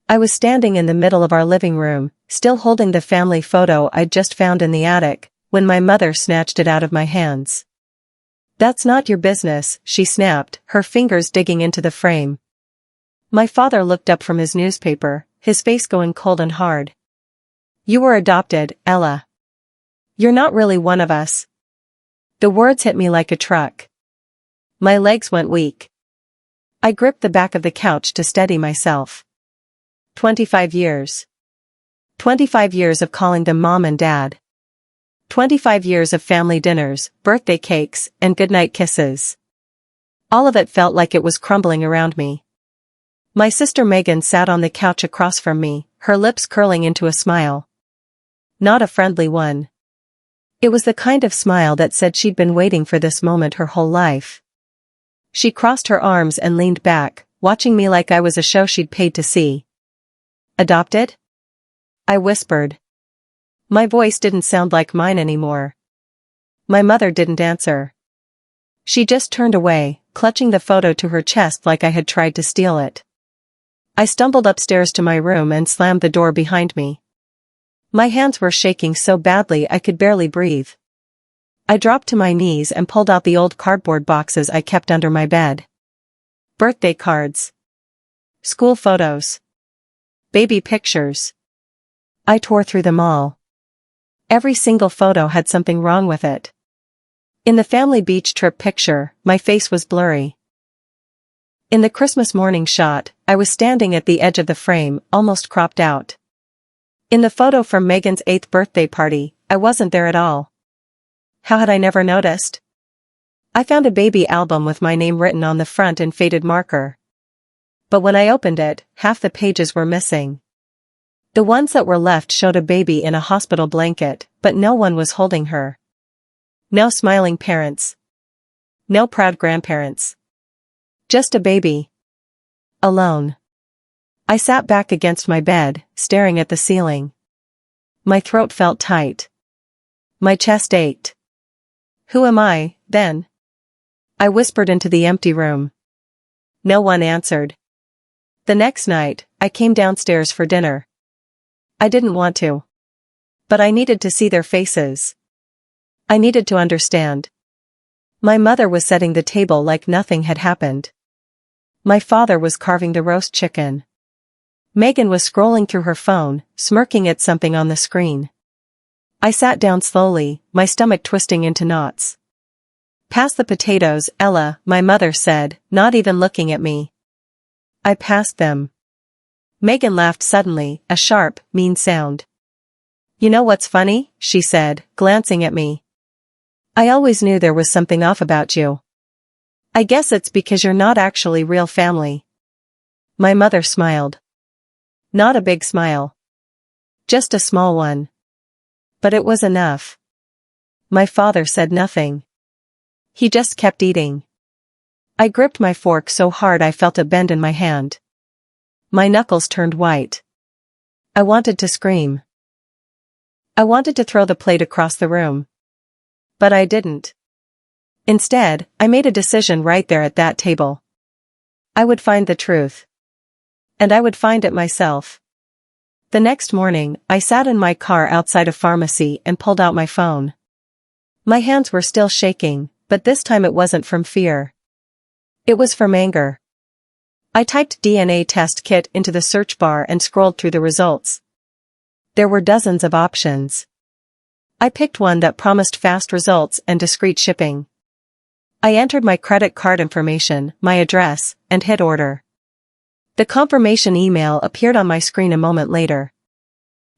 I was standing in the middle of our living room, still holding the family photo I'd just found in the attic, when my mother snatched it out of my hands. "That's not your business," she snapped, her fingers digging into the frame. My father looked up from his newspaper, his face going cold and hard. "You were adopted, Ella. You're not really one of us." The words hit me like a truck. My legs went weak. I gripped the back of the couch to steady myself. 25 years. 25 years of calling them mom and dad. 25 years of family dinners, birthday cakes, and goodnight kisses. All of it felt like it was crumbling around me. My sister Megan sat on the couch across from me, her lips curling into a smile. Not a friendly one. It was the kind of smile that said she'd been waiting for this moment her whole life. She crossed her arms and leaned back, watching me like I was a show she'd paid to see. "Adopted?" I whispered. My voice didn't sound like mine anymore. My mother didn't answer. She just turned away, clutching the photo to her chest like I had tried to steal it. I stumbled upstairs to my room and slammed the door behind me. My hands were shaking so badly I could barely breathe. I dropped to my knees and pulled out the old cardboard boxes I kept under my bed. Birthday cards. School photos. Baby pictures. I tore through them all. Every single photo had something wrong with it. In the family beach trip picture, my face was blurry. In the Christmas morning shot, I was standing at the edge of the frame, almost cropped out. In the photo from Megan's 8th birthday party, I wasn't there at all. How had I never noticed? I found a baby album with my name written on the front in faded marker. But when I opened it, half the pages were missing. The ones that were left showed a baby in a hospital blanket, but no one was holding her. No smiling parents. No proud grandparents. Just a baby. Alone. I sat back against my bed, staring at the ceiling. My throat felt tight. My chest ached. Who am I, then? I whispered into the empty room. No one answered. The next night, I came downstairs for dinner. I didn't want to. But I needed to see their faces. I needed to understand. My mother was setting the table like nothing had happened. My father was carving the roast chicken. Megan was scrolling through her phone, smirking at something on the screen. I sat down slowly, my stomach twisting into knots. "Pass the potatoes, Ella," my mother said, not even looking at me. I passed them. Megan laughed suddenly, a sharp, mean sound. "You know what's funny?" she said, glancing at me. "I always knew there was something off about you. I guess it's because you're not actually real family." My mother smiled. Not a big smile. Just a small one. But it was enough. My father said nothing. He just kept eating. I gripped my fork so hard I felt a bend in my hand. My knuckles turned white. I wanted to scream. I wanted to throw the plate across the room. But I didn't. Instead, I made a decision right there at that table. I would find the truth. And I would find it myself. The next morning, I sat in my car outside a pharmacy and pulled out my phone. My hands were still shaking, but this time it wasn't from fear. It was from anger. I typed DNA test kit into the search bar and scrolled through the results. There were dozens of options. I picked one that promised fast results and discreet shipping. I entered my credit card information, my address, and hit order. The confirmation email appeared on my screen a moment later.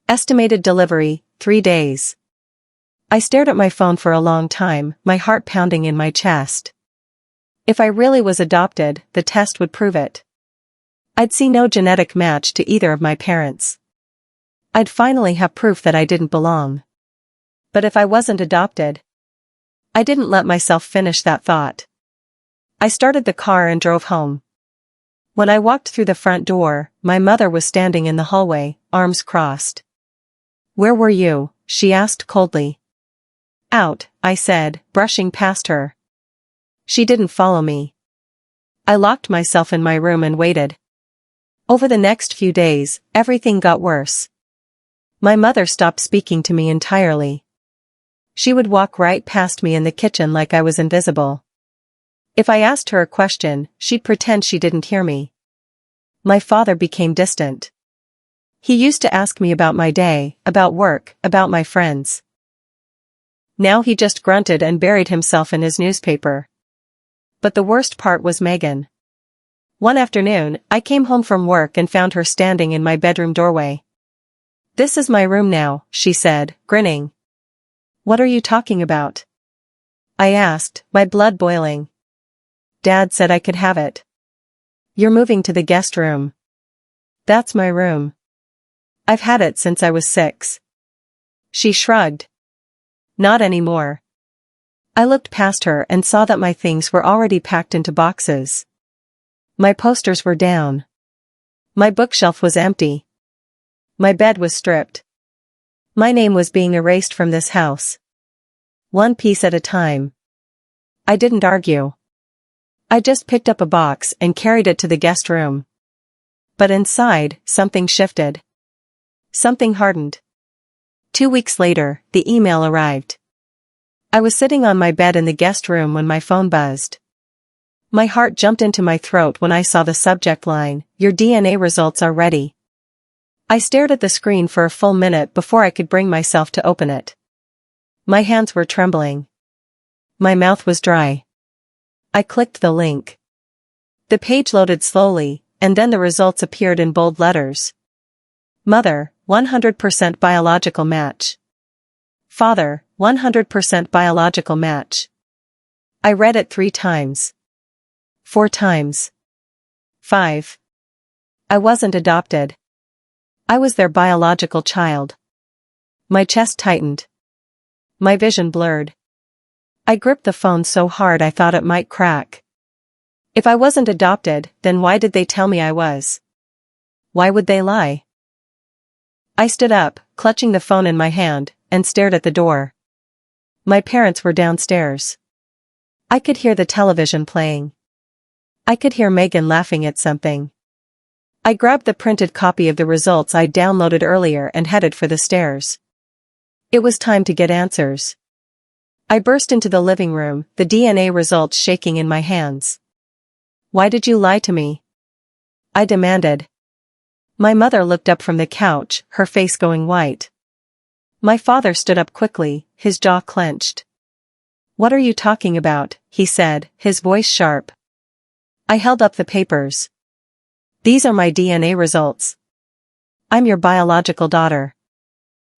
Estimated delivery, 3 days. I stared at my phone for a long time, my heart pounding in my chest. If I really was adopted, the test would prove it. I'd see no genetic match to either of my parents. I'd finally have proof that I didn't belong. But if I wasn't adopted? I didn't let myself finish that thought. I started the car and drove home. When I walked through the front door, my mother was standing in the hallway, arms crossed. "Where were you?" she asked coldly. "Out," I said, brushing past her. She didn't follow me. I locked myself in my room and waited. Over the next few days, everything got worse. My mother stopped speaking to me entirely. She would walk right past me in the kitchen like I was invisible. If I asked her a question, she'd pretend she didn't hear me. My father became distant. He used to ask me about my day, about work, about my friends. Now he just grunted and buried himself in his newspaper. But the worst part was Megan. One afternoon, I came home from work and found her standing in my bedroom doorway. "This is my room now," she said, grinning. "What are you talking about?" I asked, my blood boiling. "Dad said I could have it." "You're moving to the guest room." "That's my room. I've had it since I was 6. She shrugged. "Not anymore." I looked past her and saw that my things were already packed into boxes. My posters were down. My bookshelf was empty. My bed was stripped. My name was being erased from this house. One piece at a time. I didn't argue. I just picked up a box and carried it to the guest room. But inside, something shifted. Something hardened. 2 weeks later, the email arrived. I was sitting on my bed in the guest room when my phone buzzed. My heart jumped into my throat when I saw the subject line, "Your DNA results are ready." I stared at the screen for a full minute before I could bring myself to open it. My hands were trembling. My mouth was dry. I clicked the link. The page loaded slowly, and then the results appeared in bold letters. Mother, 100% biological match. Father, 100% biological match. I read it 3 times. 4 times. 5. I wasn't adopted. I was their biological child. My chest tightened. My vision blurred. I gripped the phone so hard I thought it might crack. If I wasn't adopted, then why did they tell me I was? Why would they lie? I stood up, clutching the phone in my hand, and stared at the door. My parents were downstairs. I could hear the television playing. I could hear Megan laughing at something. I grabbed the printed copy of the results I'd downloaded earlier and headed for the stairs. It was time to get answers. I burst into the living room, the DNA results shaking in my hands. "Why did you lie to me?" I demanded. My mother looked up from the couch, her face going white. My father stood up quickly, his jaw clenched. "What are you talking about?" he said, his voice sharp. I held up the papers. "These are my DNA results. I'm your biological daughter.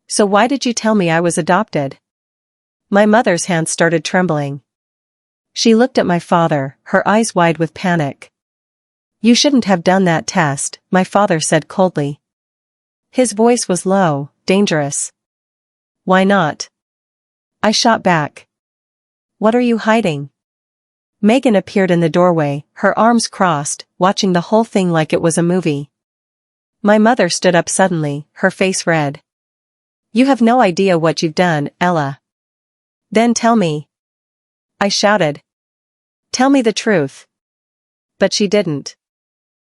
So why did you tell me I was adopted?" My mother's hands started trembling. She looked at my father, her eyes wide with panic. "You shouldn't have done that test," my father said coldly. His voice was low, dangerous. "Why not?" I shot back. "What are you hiding?" Megan appeared in the doorway, her arms crossed, watching the whole thing like it was a movie. My mother stood up suddenly, her face red. "You have no idea what you've done, Ella." "Then tell me." I shouted. "Tell me the truth." But she didn't.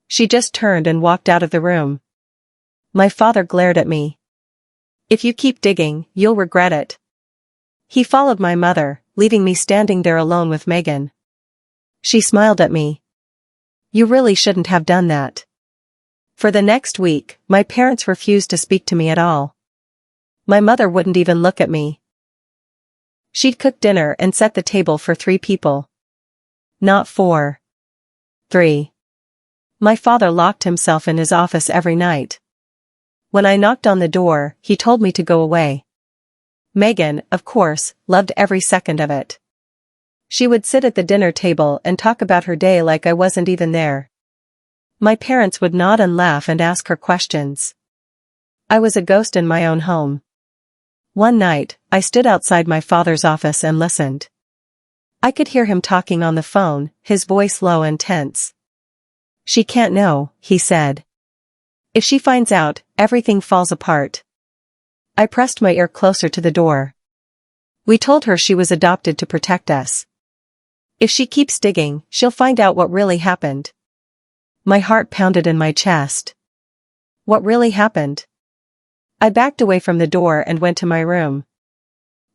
She just turned and walked out of the room. My father glared at me. "If you keep digging, you'll regret it." He followed my mother, leaving me standing there alone with Megan. She smiled at me. "You really shouldn't have done that." For the next week, my parents refused to speak to me at all. My mother wouldn't even look at me. She'd cook dinner and set the table for 3 people. Not 4. 3. My father locked himself in his office every night. When I knocked on the door, he told me to go away. Megan, of course, loved every second of it. She would sit at the dinner table and talk about her day like I wasn't even there. My parents would nod and laugh and ask her questions. I was a ghost in my own home. One night, I stood outside my father's office and listened. I could hear him talking on the phone, his voice low and tense. "She can't know," he said. "If she finds out, everything falls apart." I pressed my ear closer to the door. "We told her she was adopted to protect us. If she keeps digging, she'll find out what really happened." My heart pounded in my chest. What really happened? I backed away from the door and went to my room.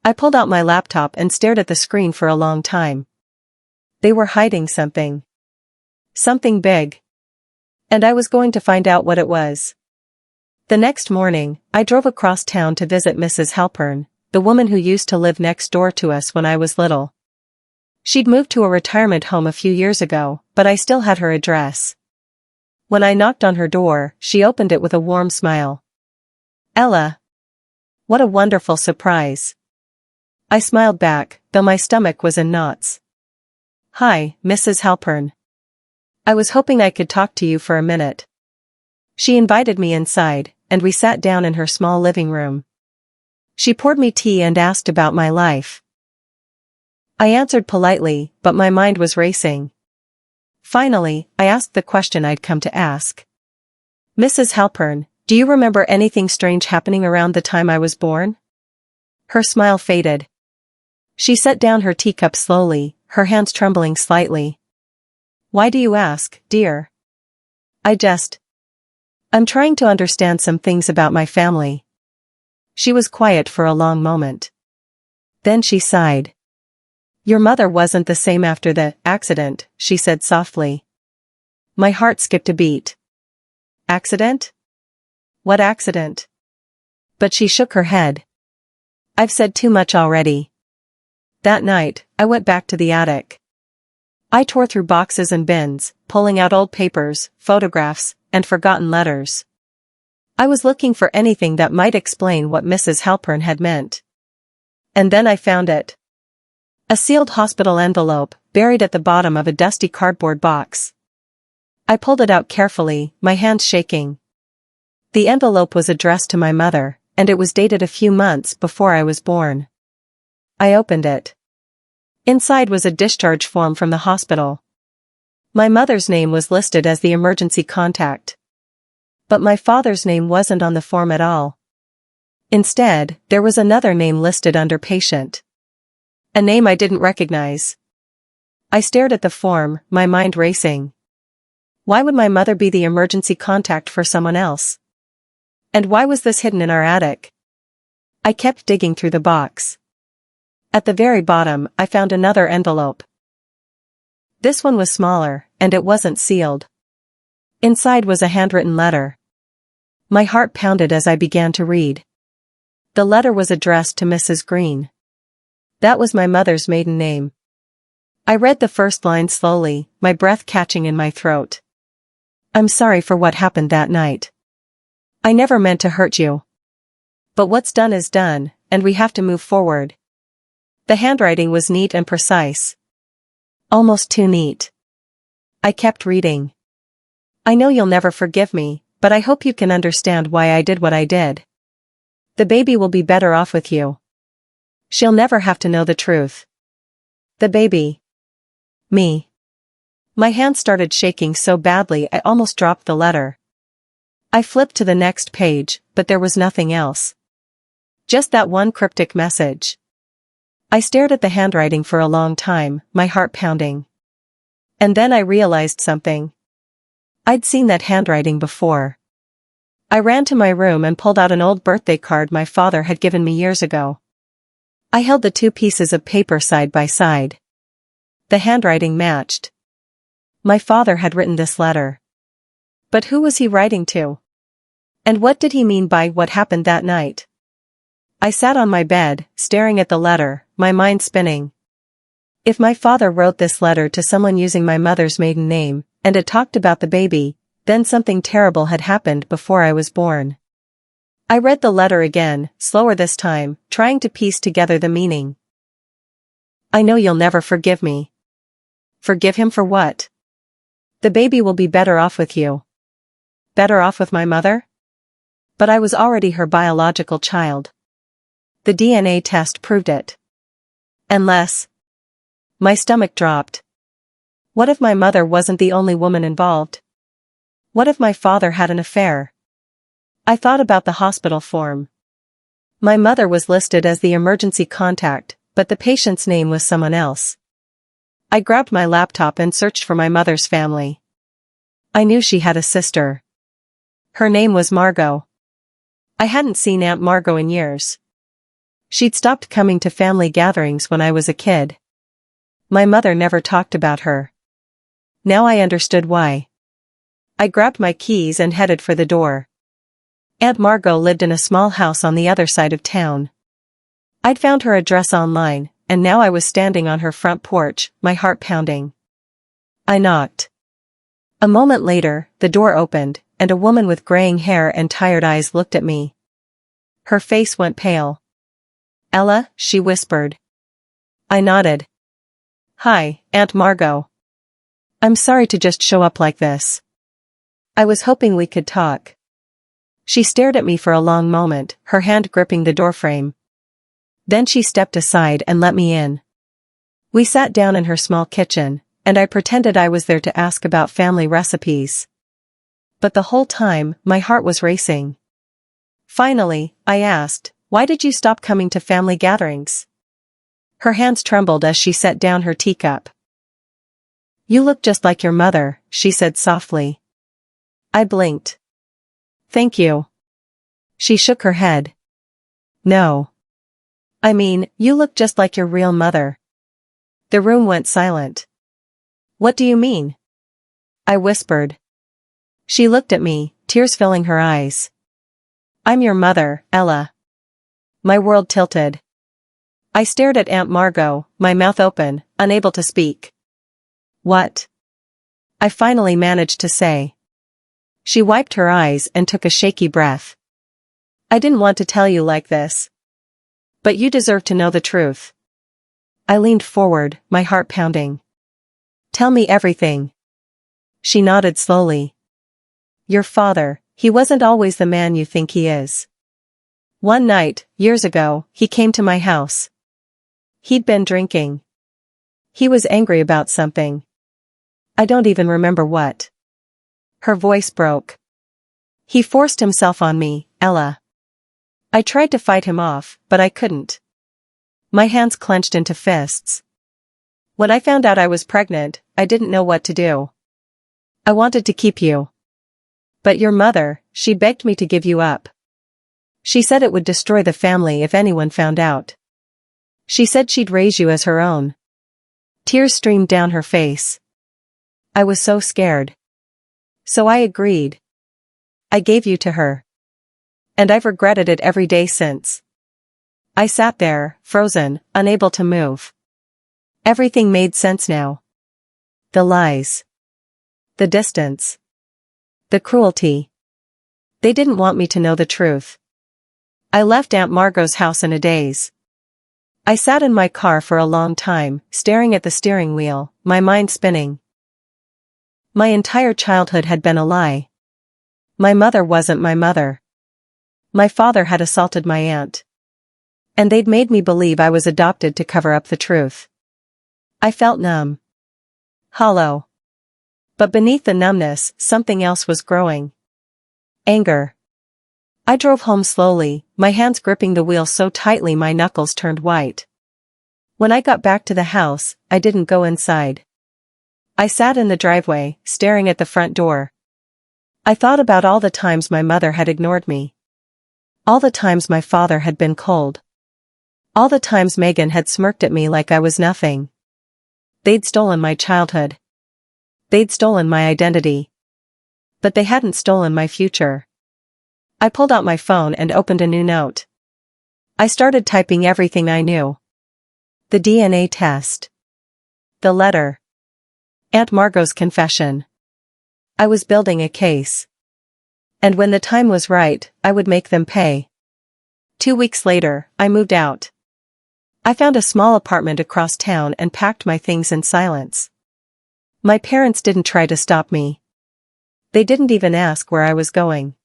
I pulled out my laptop and stared at the screen for a long time. They were hiding something. Something big. And I was going to find out what it was. The next morning, I drove across town to visit Mrs. Halpern, the woman who used to live next door to us when I was little. She'd moved to a retirement home a few years ago, but I still had her address. When I knocked on her door, she opened it with a warm smile. Ella. What a wonderful surprise. I smiled back, though my stomach was in knots. Hi, Mrs. Halpern. I was hoping I could talk to you for a minute. She invited me inside, and we sat down in her small living room. She poured me tea and asked about my life. I answered politely, but my mind was racing. Finally, I asked the question I'd come to ask. Mrs. Halpern, do you remember anything strange happening around the time I was born? Her smile faded. She set down her teacup slowly, her hands trembling slightly. Why do you ask, dear? I'm trying to understand some things about my family. She was quiet for a long moment. Then she sighed. Your mother wasn't the same after the accident, she said softly. My heart skipped a beat. Accident? What accident? But she shook her head. I've said too much already. That night, I went back to the attic. I tore through boxes and bins, pulling out old papers, photographs, and forgotten letters. I was looking for anything that might explain what Mrs. Halpern had meant. And then I found it. A sealed hospital envelope, buried at the bottom of a dusty cardboard box. I pulled it out carefully, my hands shaking. The envelope was addressed to my mother, and it was dated a few months before I was born. I opened it. Inside was a discharge form from the hospital. My mother's name was listed as the emergency contact. But my father's name wasn't on the form at all. Instead, there was another name listed under patient. A name I didn't recognize. I stared at the form, my mind racing. Why would my mother be the emergency contact for someone else? And why was this hidden in our attic? I kept digging through the box. At the very bottom, I found another envelope. This one was smaller, and it wasn't sealed. Inside was a handwritten letter. My heart pounded as I began to read. The letter was addressed to Mrs. Green. That was my mother's maiden name. I read the first line slowly, my breath catching in my throat. I'm sorry for what happened that night. I never meant to hurt you. But what's done is done, and we have to move forward. The handwriting was neat and precise. Almost too neat. I kept reading. I know you'll never forgive me, but I hope you can understand why I did what I did. The baby will be better off with you. She'll never have to know the truth. The baby. Me. My hand started shaking so badly I almost dropped the letter. I flipped to the next page, but there was nothing else. Just that one cryptic message. I stared at the handwriting for a long time, my heart pounding. And then I realized something. I'd seen that handwriting before. I ran to my room and pulled out an old birthday card my father had given me years ago. I held the two pieces of paper side by side. The handwriting matched. My father had written this letter. But who was he writing to? And what did he mean by what happened that night? I sat on my bed, staring at the letter, my mind spinning. If my father wrote this letter to someone using my mother's maiden name, and it talked about the baby, then something terrible had happened before I was born. I read the letter again, slower this time, trying to piece together the meaning. I know you'll never forgive me. Forgive him for what? The baby will be better off with you. Better off with my mother? But I was already her biological child. The DNA test proved it. Unless. My stomach dropped. What if my mother wasn't the only woman involved? What if my father had an affair? I thought about the hospital form. My mother was listed as the emergency contact, but the patient's name was someone else. I grabbed my laptop and searched for my mother's family. I knew she had a sister. Her name was Margot. I hadn't seen Aunt Margot in years. She'd stopped coming to family gatherings when I was a kid. My mother never talked about her. Now I understood why. I grabbed my keys and headed for the door. Aunt Margot lived in a small house on the other side of town. I'd found her address online, and now I was standing on her front porch, my heart pounding. I knocked. A moment later, the door opened, and a woman with graying hair and tired eyes looked at me. Her face went pale. "Ella," she whispered. I nodded. "Hi, Aunt Margot. I'm sorry to just show up like this. I was hoping we could talk." She stared at me for a long moment, her hand gripping the doorframe. Then she stepped aside and let me in. We sat down in her small kitchen, and I pretended I was there to ask about family recipes. But the whole time, my heart was racing. Finally, I asked, "Why did you stop coming to family gatherings?" Her hands trembled as she set down her teacup. "You look just like your mother," she said softly. I blinked. "Thank you." She shook her head. "No. I mean, you look just like your real mother." The room went silent. "What do you mean?" I whispered. She looked at me, tears filling her eyes. "I'm your mother, Ella." My world tilted. I stared at Aunt Margot, my mouth open, unable to speak. "What?" I finally managed to say. She wiped her eyes and took a shaky breath. "I didn't want to tell you like this. But you deserve to know the truth." I leaned forward, my heart pounding. "Tell me everything." She nodded slowly. "Your father, he wasn't always the man you think he is. One night, years ago, he came to my house. He'd been drinking. He was angry about something. I don't even remember what." Her voice broke. "He forced himself on me, Ella. I tried to fight him off, but I couldn't. My hands clenched into fists. When I found out I was pregnant, I didn't know what to do. I wanted to keep you. But your mother, she begged me to give you up. She said it would destroy the family if anyone found out. She said she'd raise you as her own." Tears streamed down her face. I was so scared. So I agreed. I gave you to her. And I've regretted it every day since. I sat there, frozen, unable to move. Everything made sense now. The lies. The distance. The cruelty. They didn't want me to know the truth. I left Aunt Margot's house in a daze. I sat in my car for a long time, staring at the steering wheel, my mind spinning. My entire childhood had been a lie. My mother wasn't my mother. My father had assaulted my aunt. And they'd made me believe I was adopted to cover up the truth. I felt numb. Hollow. But beneath the numbness, something else was growing. Anger. I drove home slowly, my hands gripping the wheel so tightly my knuckles turned white. When I got back to the house, I didn't go inside. I sat in the driveway, staring at the front door. I thought about all the times my mother had ignored me. All the times my father had been cold. All the times Megan had smirked at me like I was nothing. They'd stolen my childhood. They'd stolen my identity. But they hadn't stolen my future. I pulled out my phone and opened a new note. I started typing everything I knew. The DNA test. The letter. Aunt Margot's confession. I was building a case. And when the time was right, I would make them pay. 2 weeks later, I moved out. I found a small apartment across town and packed my things in silence. My parents didn't try to stop me. They didn't even ask where I was going.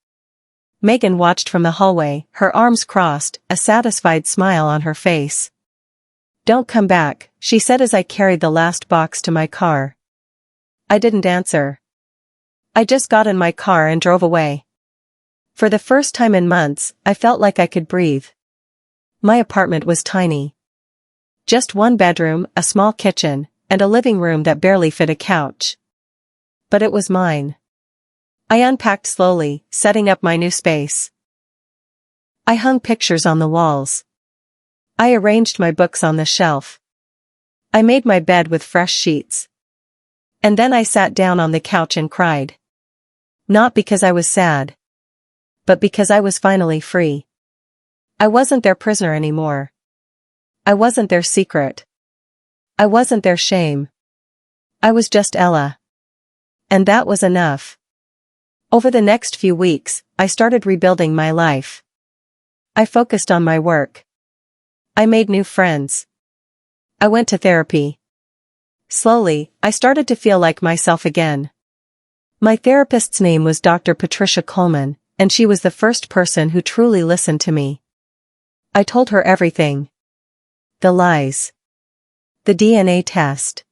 Megan watched from the hallway, her arms crossed, a satisfied smile on her face. "Don't come back," she said as I carried the last box to my car. I didn't answer. I just got in my car and drove away. For the first time in months, I felt like I could breathe. My apartment was tiny. Just one bedroom, a small kitchen, and a living room that barely fit a couch. But it was mine. I unpacked slowly, setting up my new space. I hung pictures on the walls. I arranged my books on the shelf. I made my bed with fresh sheets. And then I sat down on the couch and cried. Not because I was sad, but because I was finally free. I wasn't their prisoner anymore. I wasn't their secret. I wasn't their shame. I was just Ella. And that was enough. Over the next few weeks, I started rebuilding my life. I focused on my work. I made new friends. I went to therapy. Slowly, I started to feel like myself again. My therapist's name was Dr. Patricia Coleman, and she was the first person who truly listened to me. I told her everything. The lies. The DNA test.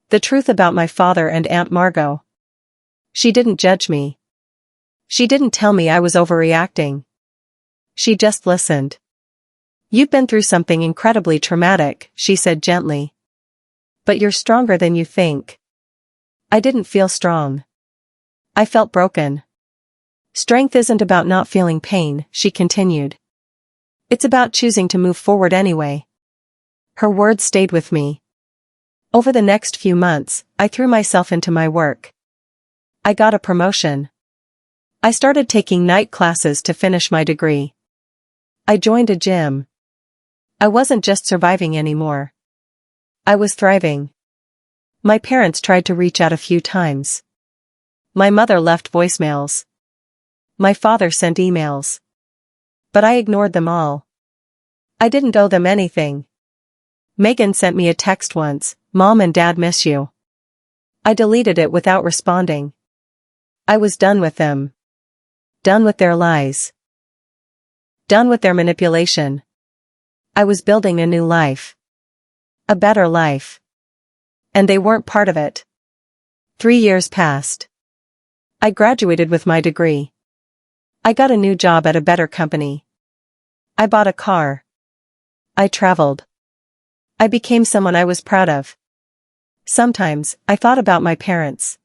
The truth about my father and Aunt Margot. She didn't judge me. She didn't tell me I was overreacting. She just listened. You've been through something incredibly traumatic, she said gently. But you're stronger than you think. I didn't feel strong. I felt broken. Strength isn't about not feeling pain, she continued. It's about choosing to move forward anyway. Her words stayed with me. Over the next few months, I threw myself into my work. I got a promotion. I started taking night classes to finish my degree. I joined a gym. I wasn't just surviving anymore. I was thriving. My parents tried to reach out a few times. My mother left voicemails. My father sent emails. But I ignored them all. I didn't owe them anything. Megan sent me a text once, "Mom and Dad miss you." I deleted it without responding. I was done with them. Done with their lies. Done with their manipulation. I was building a new life. A better life. And they weren't part of it. 3 years passed. I graduated with my degree. I got a new job at a better company. I bought a car. I traveled. I became someone I was proud of. Sometimes, I thought about my parents.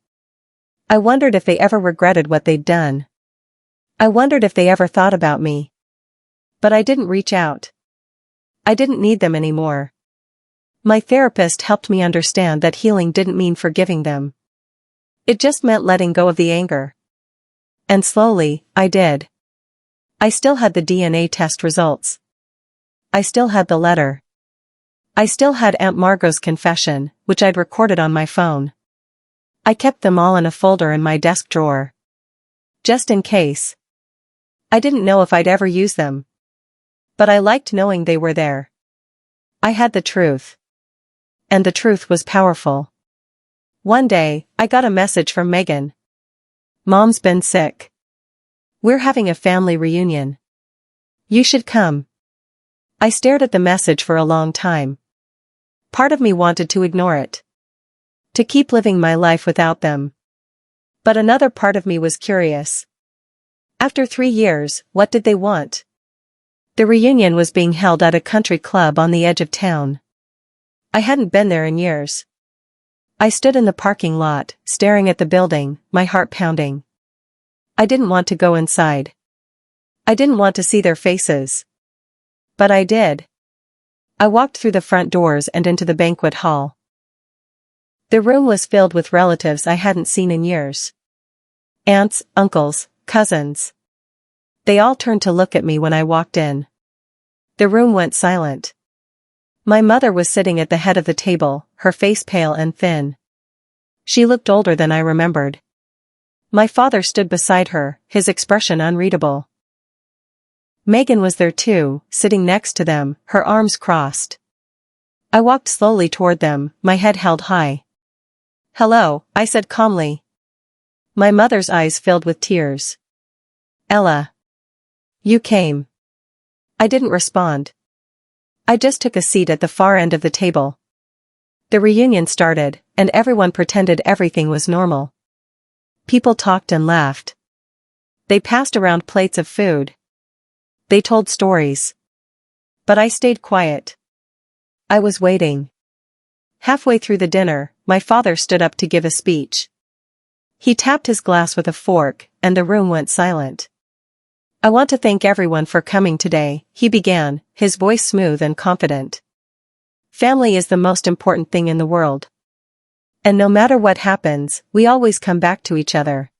I wondered if they ever regretted what they'd done. I wondered if they ever thought about me. But I didn't reach out. I didn't need them anymore. My therapist helped me understand that healing didn't mean forgiving them. It just meant letting go of the anger. And slowly, I did. I still had the DNA test results. I still had the letter. I still had Aunt Margot's confession, which I'd recorded on my phone. I kept them all in a folder in my desk drawer. Just in case. I didn't know if I'd ever use them. But I liked knowing they were there. I had the truth. And the truth was powerful. One day, I got a message from Megan. "Mom's been sick. We're having a family reunion. You should come." I stared at the message for a long time. Part of me wanted to ignore it. To keep living my life without them. But another part of me was curious. After 3 years, what did they want? The reunion was being held at a country club on the edge of town. I hadn't been there in years. I stood in the parking lot, staring at the building, my heart pounding. I didn't want to go inside. I didn't want to see their faces. But I did. I walked through the front doors and into the banquet hall. The room was filled with relatives I hadn't seen in years. Aunts, uncles, cousins. They all turned to look at me when I walked in. The room went silent. My mother was sitting at the head of the table, her face pale and thin. She looked older than I remembered. My father stood beside her, his expression unreadable. Megan was there too, sitting next to them, her arms crossed. I walked slowly toward them, my head held high. "Hello," I said calmly. My mother's eyes filled with tears. "Ella. You came." I didn't respond. I just took a seat at the far end of the table. The reunion started, and everyone pretended everything was normal. People talked and laughed. They passed around plates of food. They told stories. But I stayed quiet. I was waiting. Halfway through the dinner, my father stood up to give a speech. He tapped his glass with a fork, and the room went silent. I want to thank everyone for coming today, he began, his voice smooth and confident. Family is the most important thing in the world. And no matter what happens, we always come back to each other.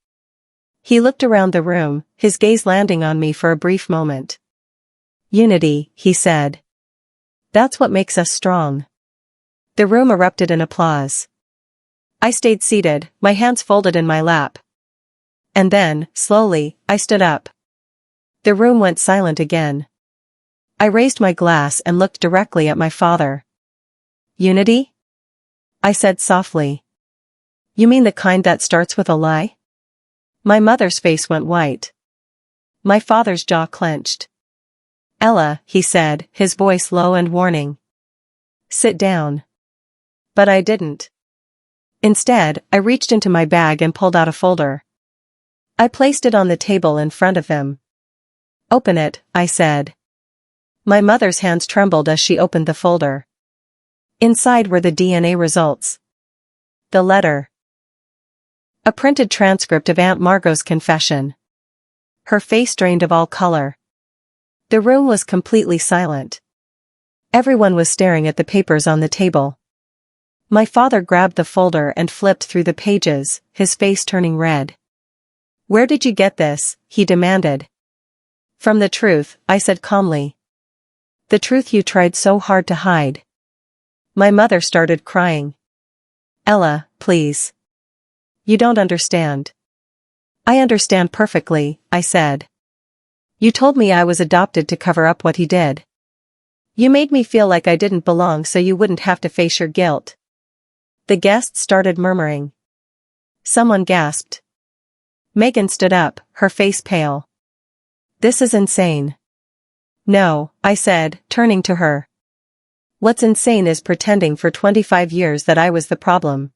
He looked around the room, his gaze landing on me for a brief moment. Unity, he said. That's what makes us strong. The room erupted in applause. I stayed seated, my hands folded in my lap. And then, slowly, I stood up. The room went silent again. I raised my glass and looked directly at my father. Unity? I said softly. You mean the kind that starts with a lie? My mother's face went white. My father's jaw clenched. Ella, he said, his voice low and warning. Sit down. But I didn't. Instead, I reached into my bag and pulled out a folder. I placed it on the table in front of him. Open it, I said. My mother's hands trembled as she opened the folder. Inside were the DNA results. The letter. A printed transcript of Aunt Margot's confession. Her face drained of all color. The room was completely silent. Everyone was staring at the papers on the table. My father grabbed the folder and flipped through the pages, his face turning red. Where did you get this? He demanded. From the truth, I said calmly. The truth you tried so hard to hide. My mother started crying. Ella, please. You don't understand. I understand perfectly, I said. You told me I was adopted to cover up what he did. You made me feel like I didn't belong so you wouldn't have to face your guilt. The guests started murmuring. Someone gasped. Megan stood up, her face pale. This is insane. No, I said, turning to her. What's insane is pretending for 25 years that I was the problem.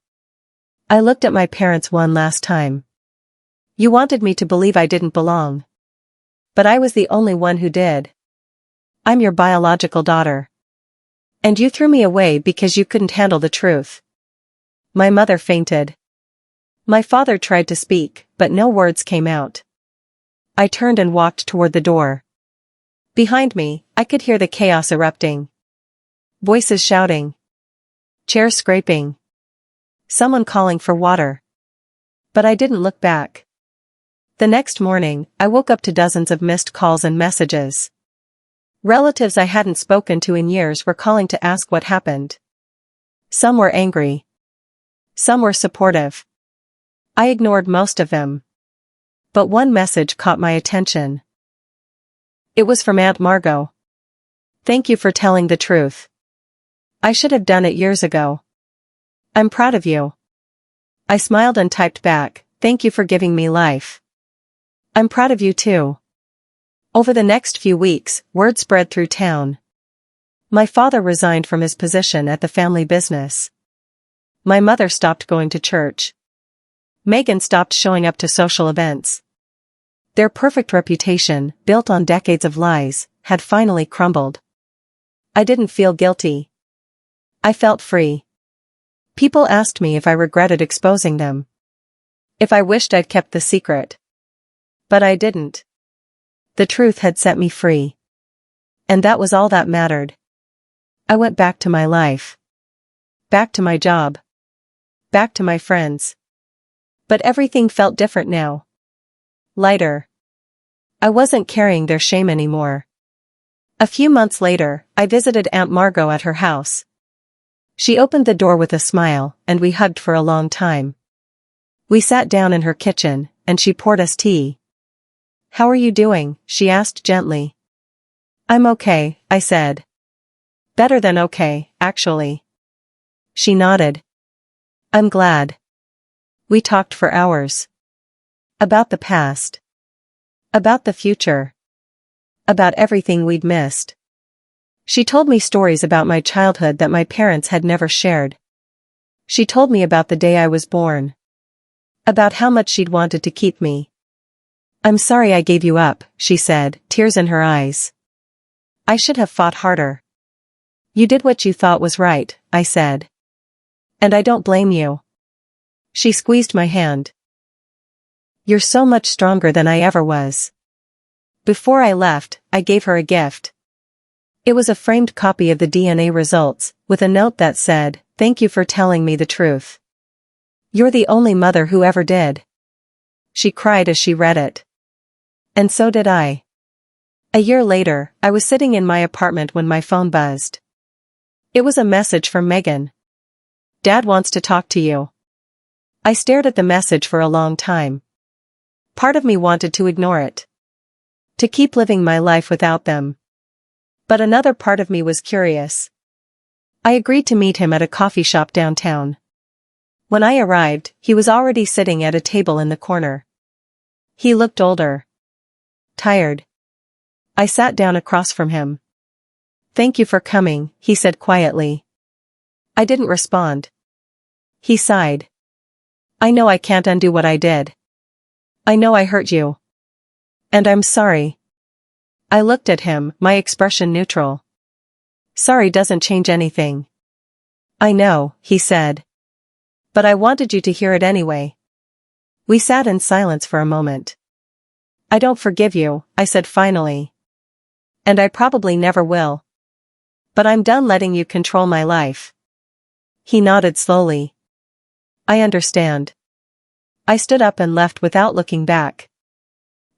I looked at my parents one last time. You wanted me to believe I didn't belong. But I was the only one who did. I'm your biological daughter. And you threw me away because you couldn't handle the truth. My mother fainted. My father tried to speak, but no words came out. I turned and walked toward the door. Behind me, I could hear the chaos erupting. Voices shouting. Chairs scraping. Someone calling for water. But I didn't look back. The next morning, I woke up to dozens of missed calls and messages. Relatives I hadn't spoken to in years were calling to ask what happened. Some were angry. Some were supportive. I ignored most of them. But one message caught my attention. It was from Aunt Margot. Thank you for telling the truth. I should have done it years ago. I'm proud of you. I smiled and typed back, thank you for giving me life. I'm proud of you too. Over the next few weeks, word spread through town. My father resigned from his position at the family business. My mother stopped going to church. Megan stopped showing up to social events. Their perfect reputation, built on decades of lies, had finally crumbled. I didn't feel guilty. I felt free. People asked me if I regretted exposing them. If I wished I'd kept the secret. But I didn't. The truth had set me free. And that was all that mattered. I went back to my life. Back to my job. Back to my friends. But everything felt different now. Lighter. I wasn't carrying their shame anymore. A few months later, I visited Aunt Margot at her house. She opened the door with a smile, and we hugged for a long time. We sat down in her kitchen, and she poured us tea. How are you doing? She asked gently. I'm okay, I said. Better than okay, actually. She nodded. I'm glad. We talked for hours. About the past. About the future. About everything we'd missed. She told me stories about my childhood that my parents had never shared. She told me about the day I was born. About how much she'd wanted to keep me. I'm sorry I gave you up, she said, tears in her eyes. I should have fought harder. You did what you thought was right, I said. And I don't blame you. She squeezed my hand. You're so much stronger than I ever was. Before I left, I gave her a gift. It was a framed copy of the DNA results, with a note that said, "Thank you for telling me the truth. You're the only mother who ever did." She cried as she read it. And so did I. A year later, I was sitting in my apartment when my phone buzzed. It was a message from Megan. "Dad wants to talk to you." I stared at the message for a long time. Part of me wanted to ignore it. To keep living my life without them. But another part of me was curious. I agreed to meet him at a coffee shop downtown. When I arrived, he was already sitting at a table in the corner. He looked older. Tired. I sat down across from him. "Thank you for coming," he said quietly. I didn't respond. He sighed. "I know I can't undo what I did. I know I hurt you. And I'm sorry." I looked at him, my expression neutral. "Sorry doesn't change anything." "I know," he said. "But I wanted you to hear it anyway." We sat in silence for a moment. "I don't forgive you," I said finally. "And I probably never will. But I'm done letting you control my life." He nodded slowly. "I understand." I stood up and left without looking back.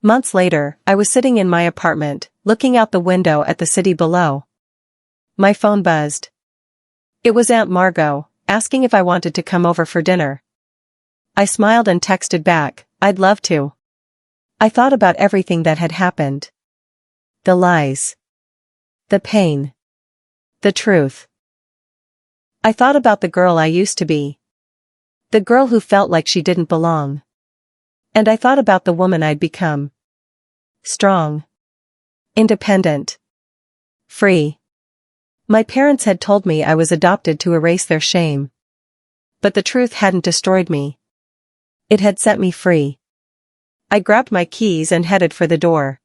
Months later, I was sitting in my apartment, looking out the window at the city below. My phone buzzed. It was Aunt Margot, asking if I wanted to come over for dinner. I smiled and texted back, "I'd love to." I thought about everything that had happened. The lies. The pain. The truth. I thought about the girl I used to be. The girl who felt like she didn't belong. And I thought about the woman I'd become. Strong. Independent. Free. My parents had told me I was adopted to erase their shame. But the truth hadn't destroyed me. It had set me free. I grabbed my keys and headed for the door.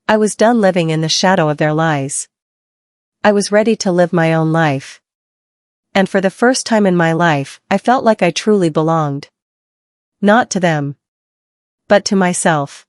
I was done living in the shadow of their lies. I was ready to live my own life. And for the first time in my life, I felt like I truly belonged. Not to them. But to myself.